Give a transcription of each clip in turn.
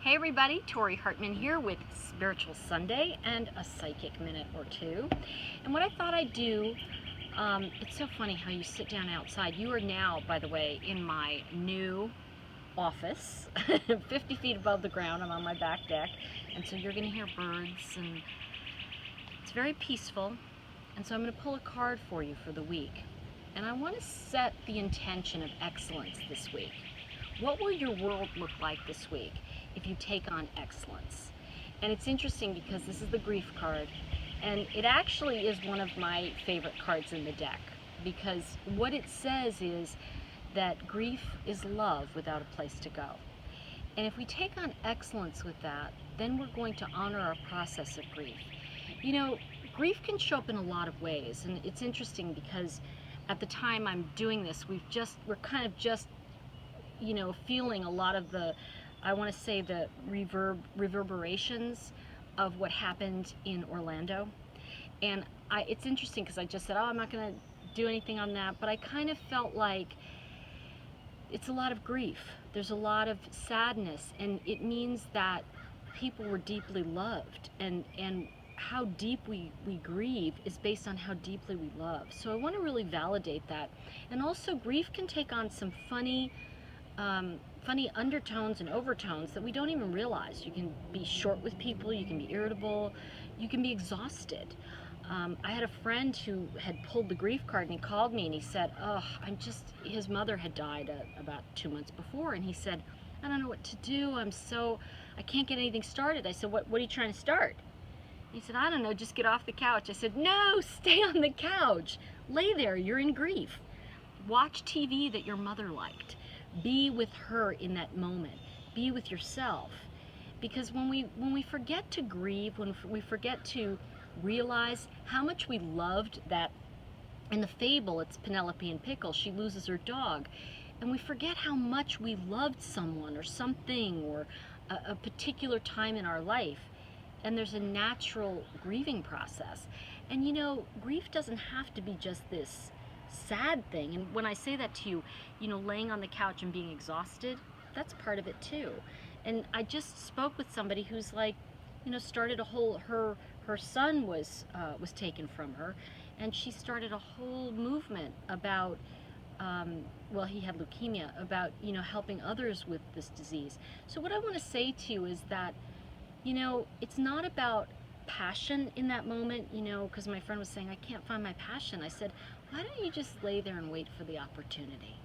Hey everybody, Tori Hartman here with Spiritual Sunday and a Psychic Minute or two. And what I thought I'd do, it's so funny how you sit down outside. You are now, by the way, in my new office, 50 feet above the ground. I'm on my back deck, and so you're going to hear birds, and it's very peaceful. And so I'm going to pull a card for you for the week. And I want to set the intention of excellence this week. What will your world look like this week if you take on excellence? And it's interesting because this is the grief card, and it actually is one of my favorite cards in the deck, because what it says is that grief is love without a place to go. And if we take on excellence with that, then we're going to honor our process of grief. You know, grief can show up in a lot of ways, and it's interesting because at the time I'm doing this, we're kind of just feeling a lot of the, I want to say, the reverberations of what happened in Orlando. And it's interesting because I just said, oh, I'm not going to do anything on that, but I kind of felt like it's a lot of grief. There's a lot of sadness, and it means that people were deeply loved, and how deep we grieve is based on how deeply we love. So I want to really validate that. And also, grief can take on some funny undertones and overtones that we don't even realize. You can be short with people, you can be irritable, you can be exhausted. I had a friend who had pulled the grief card, and he called me and he said, oh, his mother had died about 2 months before, and he said, I don't know what to do, I can't get anything started. I said, what are you trying to start? He said, I don't know, just get off the couch. I said, no, stay on the couch. Lay there, you're in grief. Watch TV that your mother liked. Be with her in that moment. Be with yourself. Because when we forget to grieve, when we forget to realize how much we loved that, in the fable, it's Penelope and Pickle, she loses her dog, and we forget how much we loved someone or something or a particular time in our life, and there's a natural grieving process. And grief doesn't have to be just this sad thing. And when I say that to you, laying on the couch and being exhausted, that's part of it too. And I just spoke with somebody who's like, started a whole, her son was taken from her, and she started a whole movement about, he had leukemia, about, helping others with this disease. So what I want to say to you is that, it's not about passion in that moment, because my friend was saying, I can't find my passion. I said, why don't you just lay there and wait for the opportunity?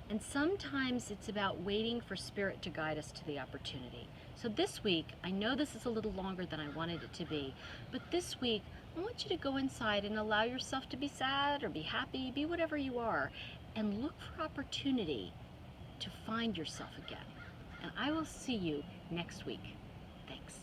And sometimes it's about waiting for spirit to guide us to the opportunity. So this week, I know this is a little longer than I wanted it to be, but this week, I want you to go inside and allow yourself to be sad or be happy, be whatever you are, and look for opportunity to find yourself again. And I will see you next week. Thanks.